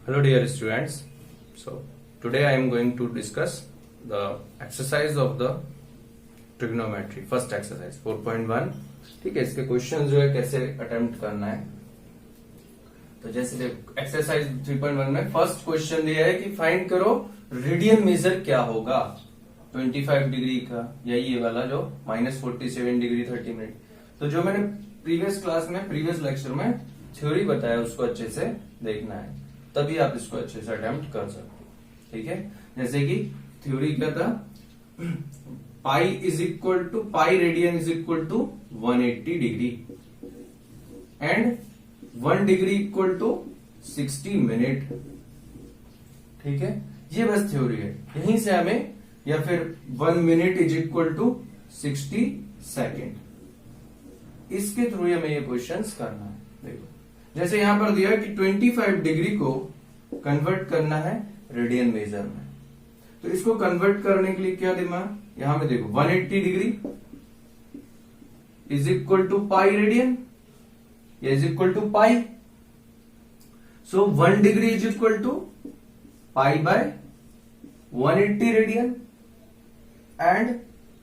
Hello dear students. So today I am going to discuss the exercise of the trigonometry. First exercise 4.1. ठीक है, इसके question जो है कैसे अटेम्प्ट करना है. तो जैसे एक्सरसाइज 3.1 में फर्स्ट क्वेश्चन दिया है कि फाइंड करो रेडियन मेजर क्या होगा 25 डिग्री का, या ये वाला जो -47 डिग्री 30 मिनट. तो जो मैंने प्रीवियस क्लास में प्रीवियस लेक्चर में थ्योरी बताया उसको अच्छे से देखना है, तभी आप इसको अच्छे से अटेम्प्ट कर सकते हो. ठीक है, जैसे कि थ्योरी क्या था, pi radian is equal to 180 degree and 1 degree equal to 60 minute. ठीक है, ये बस थ्योरी है. यहीं से हमें, या फिर 1 minute is equal to 60 second, इसके थ्रू हमें ये क्वेश्चंस करना है. देखो जैसे यहां पर दिया है कि 25 डिग्री को कन्वर्ट करना है रेडियन मेजर में. तो इसको कन्वर्ट करने के लिए क्या दिमाग, यहां में देखो 180 degree is equal to pi radian, या is equal to pi. So 1 degree is equal to pi by 180 radian and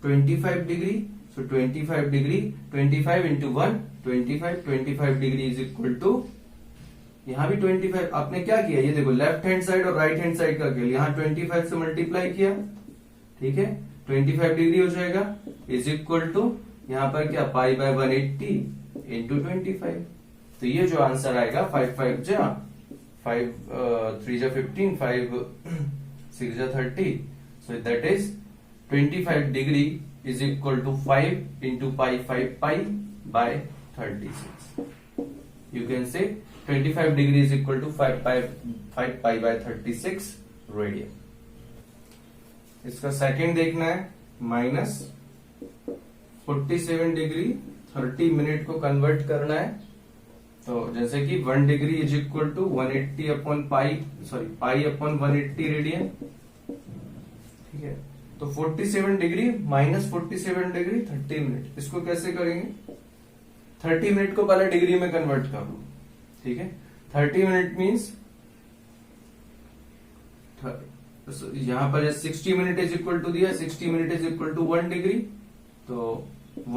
25 degree. So 25 degree 25 into 1 25 degree is equal to, यहां भी 25. आपने क्या किया, ये देखो लेफ्ट हैंड साइड और राइट हैंड साइड का खेल, यहां 25 से मल्टीप्लाई किया. ठीक है, 25 डिग्री हो जाएगा इज इक्वल टू, यहां पर क्या पाई बाय 180 इंटू 25. तो ये जो आंसर आएगा 5 3 जा 15 5 6 जा 30. So that is 25 degree is equal to 5 into pi 5 pi by 36. You can say 25 degree is equal to 5 pi by 36 radian. इसका सेकंड देखना है, -47 डिग्री 30 मिनट को कन्वर्ट करना है. तो जैसे कि 1 degree is equal to 180 upon pi upon 180 radian. ठीक है, तो 47 डिग्री -47 डिग्री 30 मिनट, इसको कैसे करेंगे, 30 मिनट को पहले डिग्री में कन्वर्ट कर लो. ठीक है, 30 मिनट मीन्स यहां पर 60 मिनट इज इक्वल टू दिया, 60 minute is equal to 1 degree. तो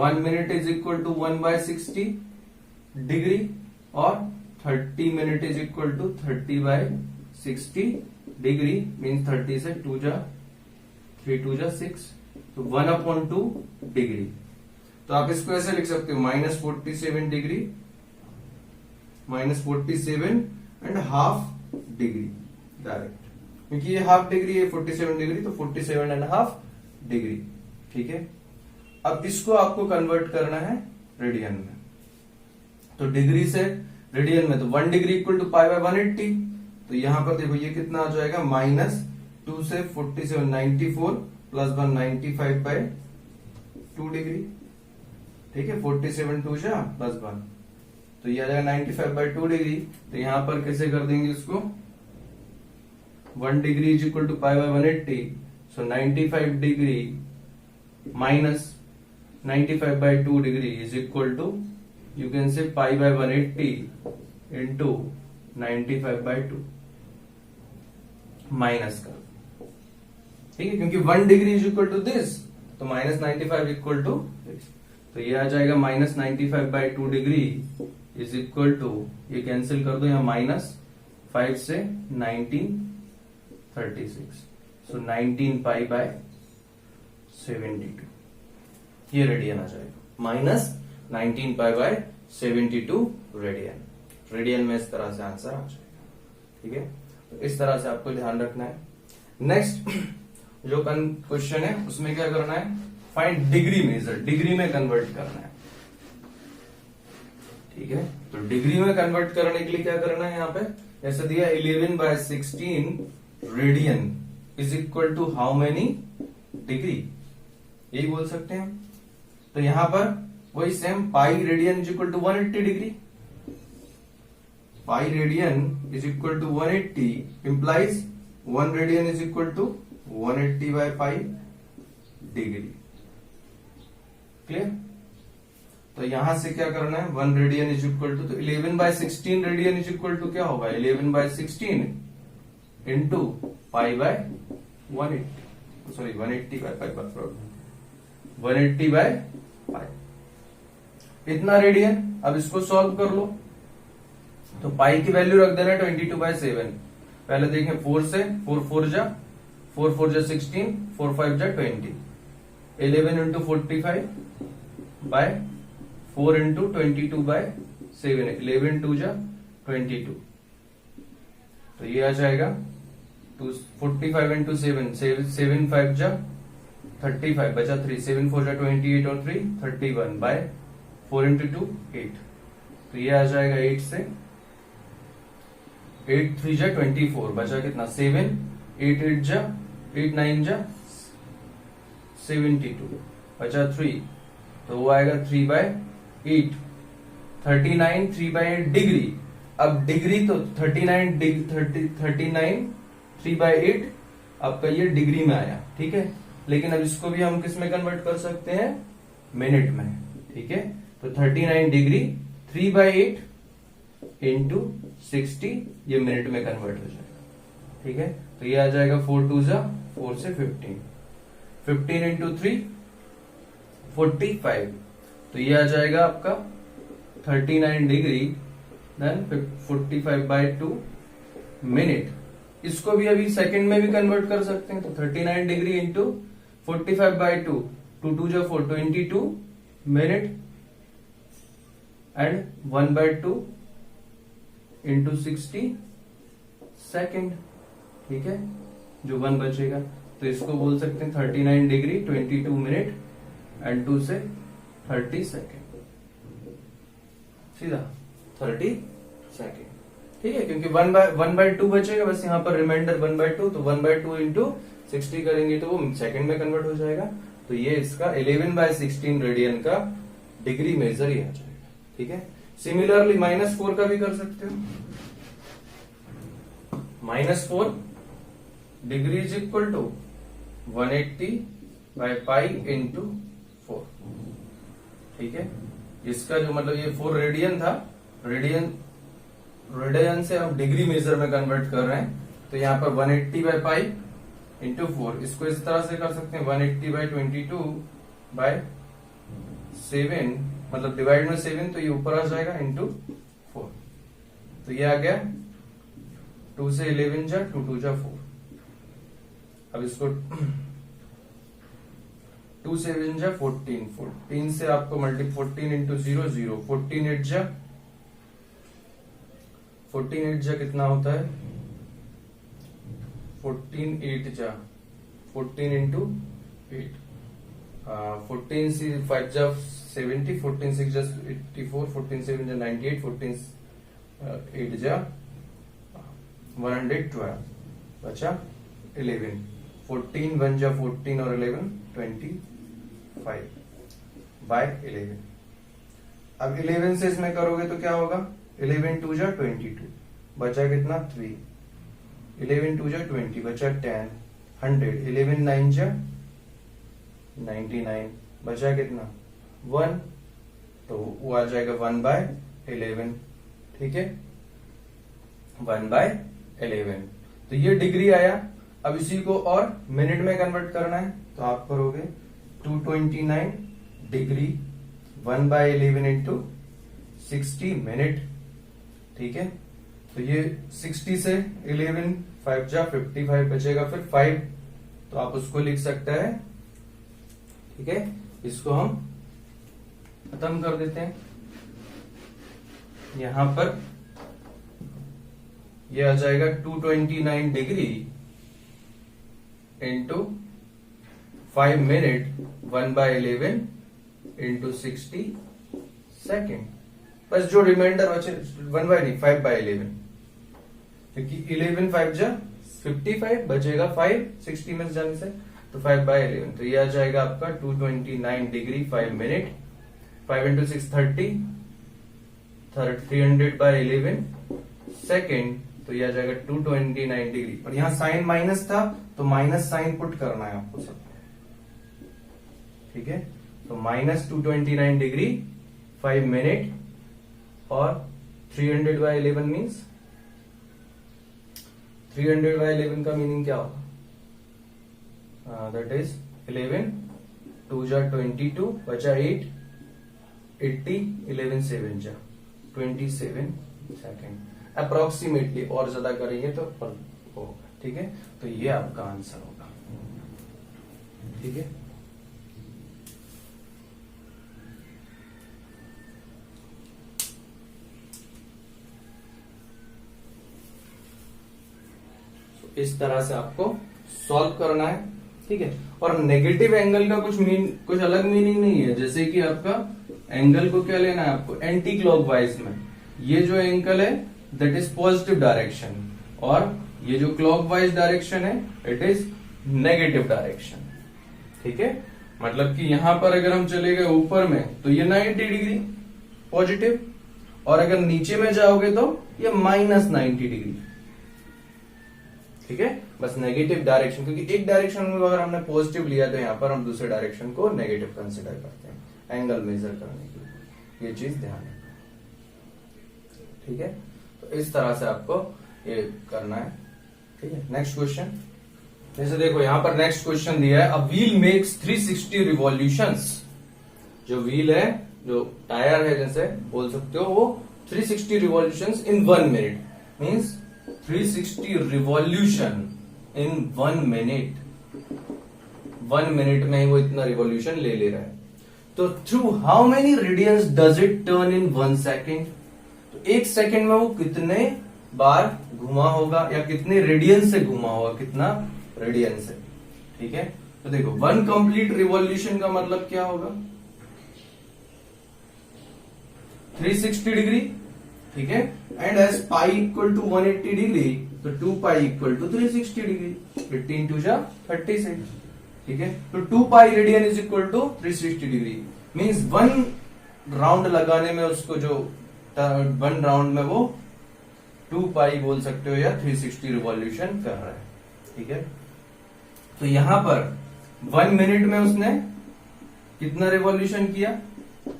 1 minute is equal to 1 by 60 degree, और 30 minute is equal to 30 by 60 degree means 30 से 2 जा 3 2 जा 6. तो 1/2 डिग्री. तो आप इसको ऐसे लिख सकते हो, -47 डिग्री -47.5 डिग्री डायरेक्ट, क्योंकि ये हाफ डिग्री है 47 डिग्री, तो 47.5 डिग्री. ठीक है, अब इसको आपको कन्वर्ट करना है रेडियन में. तो डिग्री से रेडियन में, तो 1 degree equal to pi by 180. तो यहां पर देखो ये कितना आ जाएगा, -2 से 47 94 प्लस 1 95 बाय 2 डिग्री. ठीक है, 47 2 जा प्लस 1, तो ये आ जाएगा 95 बाय 2 डिग्री. तो यहां पर कैसे कर देंगे इसको, 1 degree is equal to pi by 180. So 95 degree minus 95 by 2 degree is equal to, you can say pi by 180 into 95 by 2 minus कर. ठीक है, क्योंकि 1 degree is equal to this, तो -95 इक्वल टू दिस. तो ये आ जाएगा -95 by 2 degree is equal to, ये कैंसिल कर दो, यहाँ -5 से 19 36. सो 19 पाई बाय 72, ये रेडियन आ जाएगा, -19 पाई बाय 72 रेडियन. रेडियन में इस तरह से आंसर आ जाएगा. ठीक है, तो इस तरह से आपको ध्यान रखना है. नेक्स्ट जो क्वेश्चन है उसमें क्या करना है, फाइंड डिग्री मेजर, डिग्री में कन्वर्ट करना है. ठीक है, तो डिग्री में कन्वर्ट करने के लिए क्या करना है, यहां पे जैसे दिया 11 by 16 radian is equal to how many degree, यही बोल सकते हैं. तो यहां पर वही same, pi radian is equal to 180 degree. Pi radian is equal to 180 implies 1 radian is equal to 180 by pi degree. Clear. तो यहां से क्या करना है, 1 रेडियन इज इक्वल टू, तो 11 by 16 radian is equal to क्या होगा, 11 by 16 into pi by 180, sorry 180 by pi, 180 by pi, इतना रेडियन। अब इसको सॉल्व कर लो, तो पाई की वैल्यू रख देना 22/7। पहले देखें 4 से, 4 4 जा 16, 4 5 जा 20, 11 इंटू 45 बाय 4 इंटू 22/7, 11 2 जा 22, तो ये आ जाएगा 45 इंटू 7, 7 5 जा 35, बचा 3, 7 4 जा 28 और 3 31 बाय 4 इंटू 2 8, तो ये आ जाएगा 8 से, 8 3 जा 24, बचा कितना 7, 8 8 जा 8 9 जा 72, बचा 3, तो वो आएगा 3/8, 39 3/8 डिग्री। अब डिग्री तो 39 3/8 आपका ये डिग्री में आया, ठीक है। लेकिन अब इसको भी हम किस में कन्वर्ट कर सकते हैं, मिनट में, ठीक है। तो 39 डिग्री 3/8 इंटू 60, ये मिनट में कन्वर्ट हो जाएगा, ठीक है। तो ये आ जाएगा 4 2 जा 4 से 15, 15 इंटू 3 45, तो ये आ जाएगा आपका 39 डिग्री देन 45/2 मिनट। इसको भी अभी सेकंड में भी कन्वर्ट कर सकते हैं, तो 39 डिग्री इंटू 45/2, 2 2 जा 4 22 मिनट एंड 1/2 इंटू 60 सेकेंड, ठीक है, जो 1 बचेगा। तो इसको बोल सकते हैं 39 डिग्री 22 मिनट एंड 2 से 30 सेकेंड, सीधा 30 सेकेंड, ठीक है। क्योंकि 1/2 बचेगा बस यहाँ पर, रिमाइंडर 1/2, तो 1/2 इंटू 60 करेंगे तो वो सेकंड में कन्वर्ट हो जाएगा। तो ये इसका 11/16 रेडियन का डिग्री मेजर ही आ जाएगा, ठीक है। सिमिलरली -4 का भी कर सकते हो, -4 डिग्री इज इक्वल टू 180/पाई इंटू 4, ठीक है। इसका जो मतलब ये 4 रेडियन था, रेडियन से हम डिग्री मेजर में कन्वर्ट कर रहे हैं, तो यहाँ पर 180/पाई इंटू 4, इसको इस तरह से कर सकते हैं 180/22/7, मतलब डिवाइड में 7, तो ये ऊपर आ जाएगा इंटू 4, तो ये आ गया 2 से 11 जा 2 2 जा 4। अब इसको 2 7 जा 14, 14 से आपको 14 इंटू 0 0, 14 8 जा कितना होता है, 14 8 जा 14 इंटू 8, 14 से 5 जा 70, 14 6 जा 84, 14 7 जा 98, 14 8 जा 112, बचा 11, 14 1 जा 14 और 11 25/11। अब 11 से इसमें करोगे तो क्या होगा, 11 2 जा 22, बचा कितना 3, 11 2 जा 20, बचा 10, 100, 11 9 जा 99, बचा कितना 1, तो वो आ जाएगा 1/11, ठीक है, 1/11। तो ये डिग्री आया। अब इसी को और मिनट में कन्वर्ट करना है, तो आप करोगे 229 डिग्री 1/11 इंटू 60 मिनट, ठीक है। तो ये 60 से 11 5 जा 55 बचेगा, फिर 5, तो आप उसको लिख सकते हैं, ठीक है। इसको हम खत्म कर देते हैं, यहां पर ये आ जाएगा 229 degree into 5 minute 1/11 into 60 second. बस जो रिमाइंडर बचे 5/11, क्योंकि 11 5 जा 55 बचेगा 5 60 में जाने से, तो 5/11, तो ये आ जाएगा आपका 229 डिग्री 5 मिनट, 5 इंटू 6 30, 300/11 सेकेंड, तो ये आ जाएगा 229 डिग्री। और यहां साइन माइनस था, तो माइनस साइन पुट करना है आपको सब, ठीक है। तो -229 डिग्री 5 मिनट और 300/11 मीन्स 300/11 का मीनिंग क्या होगा? दैट इज 11 2 जा 22 बचा 8 80 11 7 जा 27 सेकेंड अप्रोक्सीमेटली, और ज्यादा करेंगे तो होगा। ठीक है, तो ये आपका आंसर होगा। ठीक है, इस तरह से आपको सॉल्व करना है। ठीक है, और नेगेटिव एंगल का कुछ अलग मीनिंग नहीं है। जैसे कि आपका एंगल को क्या लेना है आपको, एंटी क्लॉकवाइज में ये जो एंगल है दैट इज पॉजिटिव डायरेक्शन, और ये जो क्लॉकवाइज डायरेक्शन है इट इज नेगेटिव डायरेक्शन। ठीक है, मतलब कि यहां पर अगर हम चले गए ऊपर में तो ये 90 डिग्री पॉजिटिव, और अगर नीचे में जाओगे तो ये -90 डिग्री। ठीक है, बस नेगेटिव डायरेक्शन, क्योंकि एक डायरेक्शन में अगर हमने पॉजिटिव लिया तो यहां पर हम दूसरे डायरेक्शन को नेगेटिव कंसिडर करते हैं एंगल मेजर करने के लिए। ये चीज ध्यान रखना। ठीक है, तो इस तरह से आपको ये करना है। ठीक है, नेक्स्ट क्वेश्चन। जैसे देखो यहां पर नेक्स्ट क्वेश्चन दिया है, अ व्हील मेक्स 360 रिवॉल्यूशंस। जो व्हील है, जो टायर है जैसे बोल सकते हो, वो 360 revolutions in 1 minute, means 360 revolution in 1 minute. 1 minute में ही वो इतना रिवॉल्यूशन ले रहा है। तो through how many radians does it turn in 1 second? तो 1 सेकेंड में वो कितने बार घुमा होगा, या कितने रेडियंस से घुमा होगा, कितना रेडियंस है। ठीक है, तो देखो 1 कंप्लीट रिवॉल्यूशन का मतलब क्या होगा, 360 डिग्री। ठीक है, and as pi equal to 180 degree, तो 2 पाई इक्वल टू 360 डिग्री, 15 2 जा 36। ठीक है, तो 2 pi radian is equal to 360 degree, means 1 round लगाने में उसको जो 1 राउंड में वो 2 पाई बोल सकते हो या 360 रिवॉल्यूशन कर रहा है। ठीक है, तो यहां पर 1 मिनट में उसने कितना रिवॉल्यूशन किया,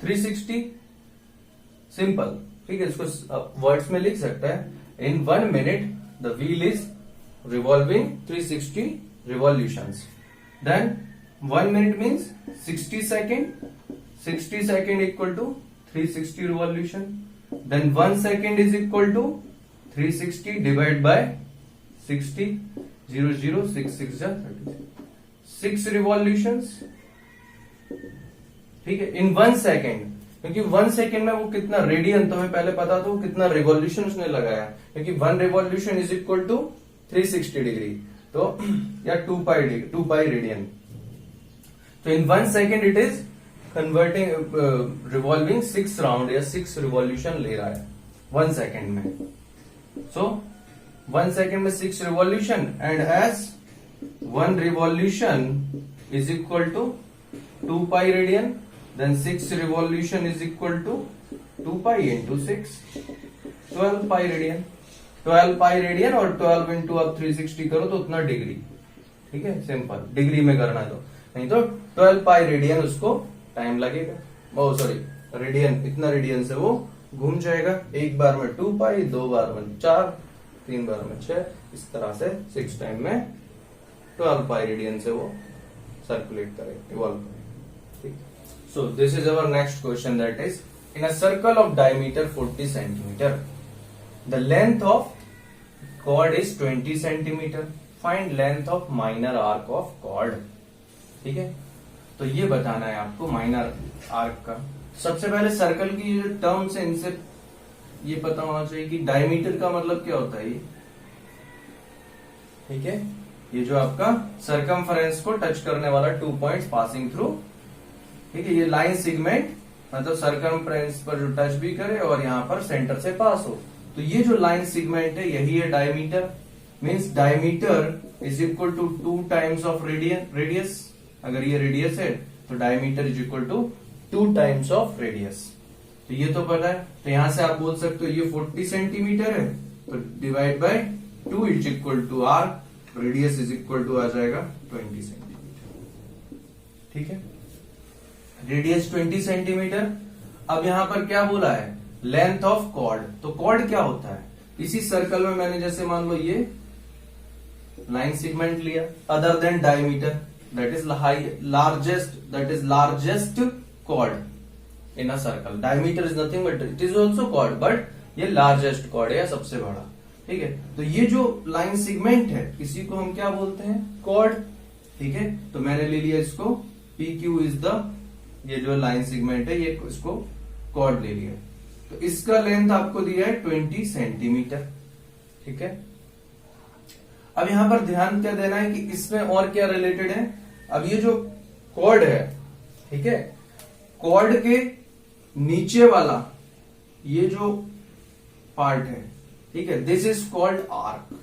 360। सिंपल। ठीक है, इसको वर्ड्स में लिख सकता है, in 1 minute the wheel is revolving 360 revolutions. Then 1 minute means 60 second, 60 second equal to 360 revolution. Then 1 second is equal to 360 divide by 60, 0 0 6 6 जा 36, 6 रिवॉल्यूशंस। ठीक है, इन 1 सेकेंड, क्योंकि 1 सेकेंड में वो कितना रेडियन, तो हमें पहले पता था कितना रिवॉल्यूशन उसने लगाया, क्योंकि 1 revolution is equal to 360 degree, तो या 2 पाई रेडियन। तो in 1 second it is converting revolving 6 round या 6 रिवॉल्यूशन ले रहा है 1 सेकेंड में। सो 1 सेकेंड में 6 revolution, and as 1 revolution is equal to 2 pi radian, then 6 revolution is equal to 2 pi into 6, 12 pi radian. 12 pi radian और 12 into आप 360 करो तो उतना डिग्री। ठीक है, सिंपल, डिग्री में करना है तो, नहीं तो 12 pi रेडियन उसको टाइम लगेगा। ओ सॉरी, रेडियन, इतना रेडियन से वो घूम जाएगा। एक बार में 2 pi, 2 बार में 4, 3 बार में 6, इस तरह से 6 टाइम में 12 pi रेडियन से वो सर्कुलेट करेगा, इवॉल्व करेगा। So this is our next question, that is, in a circle of diameter 40 centimeter, the length of chord is 20 centimeter. Find length of minor arc of chord. ठीक है, तो ये बताना है आपको माइनर आर्क का। सबसे पहले सर्कल की जो टर्म्स है इनसे ये पता होना चाहिए कि डायमीटर का मतलब क्या होता है ये। ठीक है, ये जो आपका सर्कमफरेंस को टच करने वाला 2 पॉइंट्स पासिंग थ्रू। ठीक है, ये लाइन सिगमेंट मतलब सर्कमफ्रेंस पर जो टच भी करे और यहाँ पर सेंटर से पास हो, तो ये जो लाइन सिगमेंट है यही है diameter. Means diameter is equal to 2 times of radius. अगर ये रेडियस है तो diameter is equal to 2 times of radius. तो ये तो पता है, तो यहां से आप बोल सकते हो ये 40 सेंटीमीटर है, तो divide by 2 is equal to R, radius is equal to आ जाएगा 20 सेंटीमीटर। ठीक है, रेडियस 20 सेंटीमीटर। अब यहां पर क्या बोला है, लेंथ ऑफ कॉर्ड। तो कॉर्ड क्या होता है, इसी सर्कल में मैंने जैसे मान लो ये लाइन सेगमेंट लिया, other than diameter, that is largest chord in a circle. Diameter is nothing but it is also chord, but ये लार्जेस्ट कॉर्ड है या सबसे बड़ा, ठीक है। तो ये जो लाइन सेगमेंट है इसी को हम क्या बोलते हैं, कॉर्ड, ठीक है। तो मैंने ले लिया इसको PQ इज द, ये जो लाइन सेगमेंट है ये इसको कॉर्ड ले लिया। तो इसका लेंथ आपको दिया है 20 सेंटीमीटर, ठीक है। अब यहां पर ध्यान क्या देना है कि इसमें और क्या रिलेटेड है। अब ये जो कॉर्ड है, ठीक है, कॉर्ड के नीचे वाला ये जो पार्ट है, ठीक है, दिस इज कॉल्ड आर्क,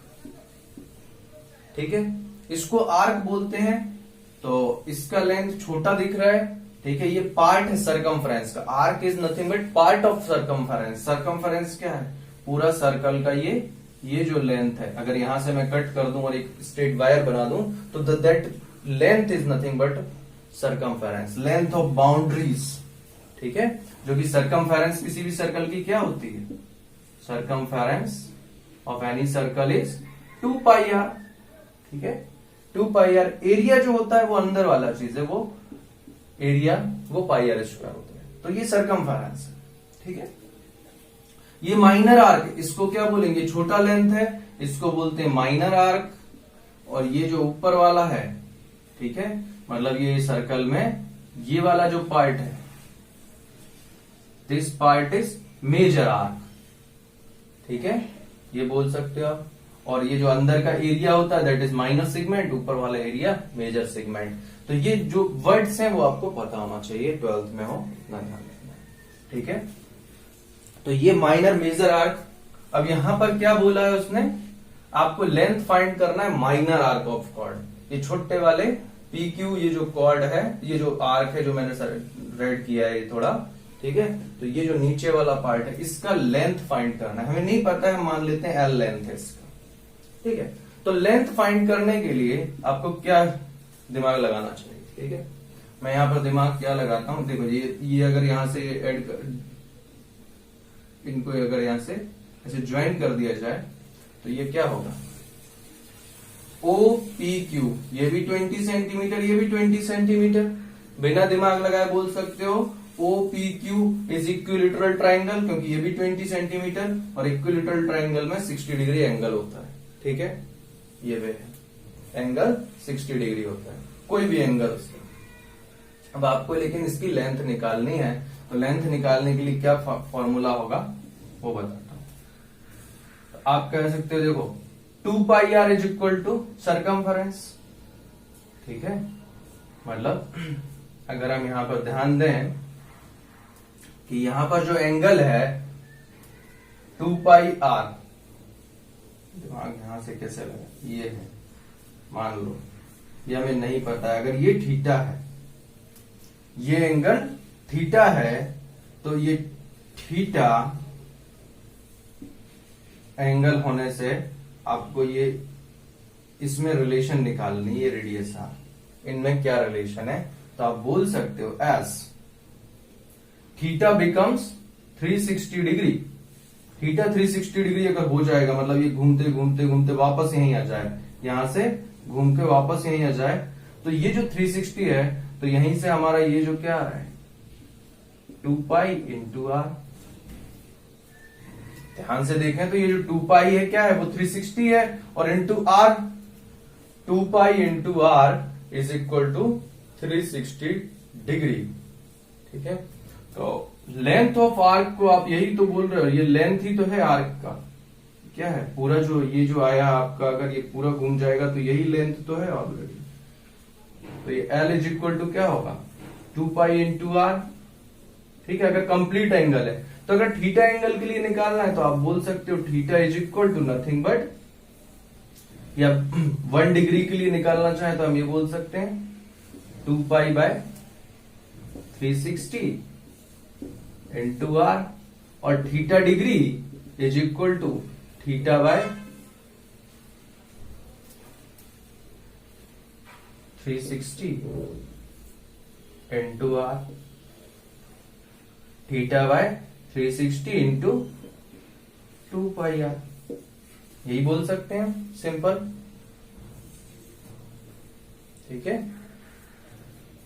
ठीक है, इसको आर्क बोलते हैं। तो इसका लेंथ छोटा दिख रहा है, ठीक है, ये पार्ट है सरकमफ्रेंस का। Arc is nothing but part of circumference. Circumference क्या है, पूरा सर्कल का ये जो लेंथ है, अगर यहां से मैं कट कर दूं और एक स्ट्रेट वायर बना दूं तो that length is nothing but circumference, length of boundaries, ठीक है। जो कि सरकमफ्रेंस किसी भी सर्कल की क्या होती है, circumference of any circle is 2 pi R, ठीक है, 2 पाई आर। एरिया जो होता है वो अंदर वाला चीज है, वो एरिया वो पाई आर स्क्वायर होता है। तो ये सरकमफ्रेंस है, ठीक है। ये माइनर आर्क, इसको क्या बोलेंगे, छोटा लेंथ है, इसको बोलते हैं माइनर आर्क। और ये जो ऊपर वाला है, ठीक है, मतलब ये सर्कल में ये वाला जो पार्ट है, this part is major arc, ठीक है, ये बोल सकते हो आप। और ये जो अंदर का एरिया होता है दैट इज माइनर सेगमेंट, ऊपर वाला एरिया मेजर सेगमेंट। तो ये जो वर्ड्स हैं वो आपको पता होना चाहिए, 12th में हो ना ध्यान रखना, ठीक है। तो ये माइनर मेजर आर्क। अब यहां पर क्या बोला है उसने, आपको लेंथ फाइंड करना है माइनर आर्क ऑफ कॉर्ड। ये छोटे वाले PQ, ये जो कॉर्ड है, ये जो आर्क है जो मैंने रेड किया है थोड़ा, ठीक है। तो ये जो नीचे वाला पार्ट है इसका लेंथ फाइंड करना है, हमें नहीं पता है, मान लेते हैं L लेंथ है इसका, ठीक है। तो लेंथ फाइंड करने के लिए आपको क्या दिमाग लगाना चाहिए, ठीक है। मैं यहां पर दिमाग क्या लगाता हूं, देखो ये अगर यहां से ऐड इनको अगर यहां से ऐसे ज्वाइन कर दिया जाए तो ये क्या होगा, OPQ, ये भी 20 सेंटीमीटर, ये भी 20 सेंटीमीटर। बिना दिमाग लगाए बोल सकते हो OPQ इज इक्विलेटरल ट्राइंगल, क्योंकि ये भी 20 सेंटीमीटर और इक्विलेटरल ट्राइंगल में 60 डिग्री एंगल होता है, ठीक है। ये वे है एंगल 60 डिग्री होता है, कोई भी एंगल उसका। अब आपको लेकिन इसकी लेंथ निकालनी है, तो लेंथ निकालने के लिए क्या फॉर्मूला होगा वो बताता हूं। तो आप कह सकते हो, देखो 2 pi R is equal to circumference, ठीक है। मतलब अगर हम यहां पर ध्यान दें कि यहां पर जो एंगल है 2 पाई आर, दिमाग यहां से कैसे लगा, ये है, मान लो ये हमें नहीं पता है, अगर ये थीटा है, ये एंगल थीटा है, तो ये थीटा एंगल होने से आपको ये इसमें रिलेशन निकालनी, ये रेडियस आर, इनमें क्या रिलेशन है, तो आप बोल सकते हो S theta becomes 360 degree. Theta 360 degree अगर हो जाएगा, मतलब ये घूमते घूमते घूमते वापस यहीं आ जाए, यहां से घूम के वापस यहीं आ जाए, तो ये जो 360 है, तो यहीं से हमारा ये जो क्या आ रहा है 2 पाई इंटू आर। ध्यान से देखें तो ये जो 2 पाई है क्या है, वो 360 है, और into R, 2 pi into R is equal to 360 degree, ठीक है। तो लेंथ ऑफ आर्क को आप यही तो बोल रहे हो, ये लेंथ ही तो है आर्क का, क्या है पूरा जो ये जो आया आपका, अगर ये पूरा घूम जाएगा तो यही लेंथ तो है ऑलरेडी। तो ये L इज इक्वल टू क्या होगा 2 पाई इंटू आर, ठीक है। अगर कंप्लीट एंगल है, तो अगर थीटा एंगल के लिए निकालना है तो आप बोल सकते हो theta is equal to nothing but, या 1 डिग्री के लिए निकालना चाहे तो हम ये बोल सकते हैं 2 पाई बाय 360 इंटू आर, और theta degree is equal to theta by 360 into R, theta by 360 into 2 pi R, यही बोल सकते हैं सिंपल। ठीक है।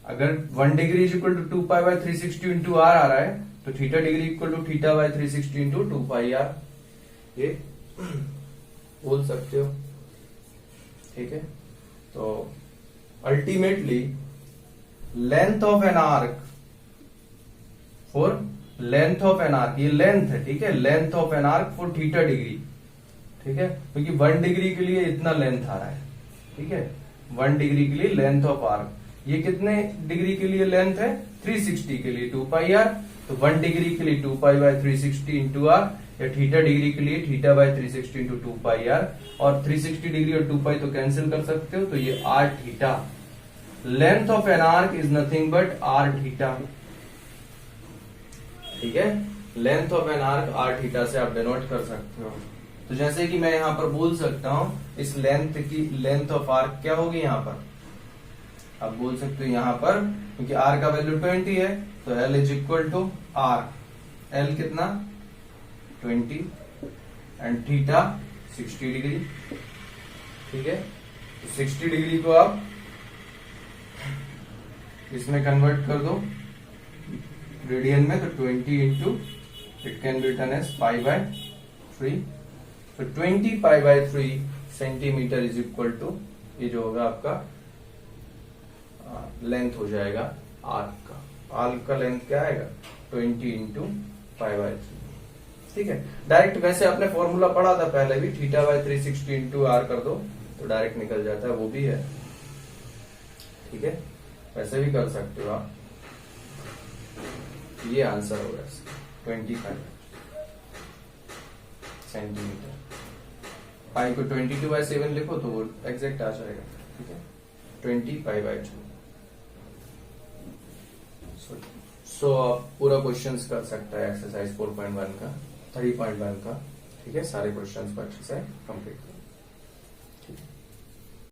अगर 1 degree is equal to 2 pi by 360 into R आ रहा है तो theta degree equal to theta by 360 into 2 pi R, ये बोल सकते हो। ठीक है, तो ultimately length of an arc for length of an arc, ये लेंथ है, ठीक है, length of an arc for theta degree, ठीक है, क्योंकि 1 डिग्री के लिए इतना लेंथ आ रहा है, ठीक है, 1 डिग्री के लिए लेंथ ऑफ आर्क, ये कितने डिग्री के लिए लेंथ है, 360 के लिए 2 पाई आर, तो 1 डिग्री के लिए 2 पाई बाय 360 इंटू आर, या थीटा डिग्री के लिए theta by 360 into 2 pi R, और 360 डिग्री और 2 पाई तो कैंसिल कर सकते हो, तो ये R theta. Length of an arc is nothing but R theta, ठीक है, length of an arc R theta से आप डिनोट कर सकते हो। तो जैसे कि मैं यहां पर बोल सकता हूं, इस लेंथ की लेंथ ऑफ आर्क क्या होगी, यहां पर आप बोल सकते हो, यहां पर क्योंकि आर का वैल्यू 20 है तो L is equal to R, L कितना 20 एंड थीटा 60 डिग्री, ठीक है, तो 60 डिग्री को आप इसमें कन्वर्ट कर दो रेडियन में, तो 20 into it can be written as pi by 3, तो 20 pi by 3 centimetre is equal to, ये जो होगा आपका लेंथ हो जाएगा आर्क का। आर्क का लेंथ क्या आएगा 20 इंटू पाई बाय 3, ठीक है। डायरेक्ट वैसे आपने फॉर्मूला पढ़ा था पहले भी, थीटा बाय 360 इंटू आर कर दो तो डायरेक्ट निकल जाता है, वो भी है, ठीक है, वैसे भी कर सकते हो आप। ये आंसर होगा 25 सेंटीमीटर। पाई को 22/7 लिखो तो वो एग्जैक्ट आ जाएगा, ठीक है, 20 पाई बाय 2। सो आप पूरा क्वेश्चंस कर सकता है एक्सरसाइज 4.1 का, 3.1 का, ठीक है, सारे क्वेश्चंस को अच्छे से कंप्लीट कर।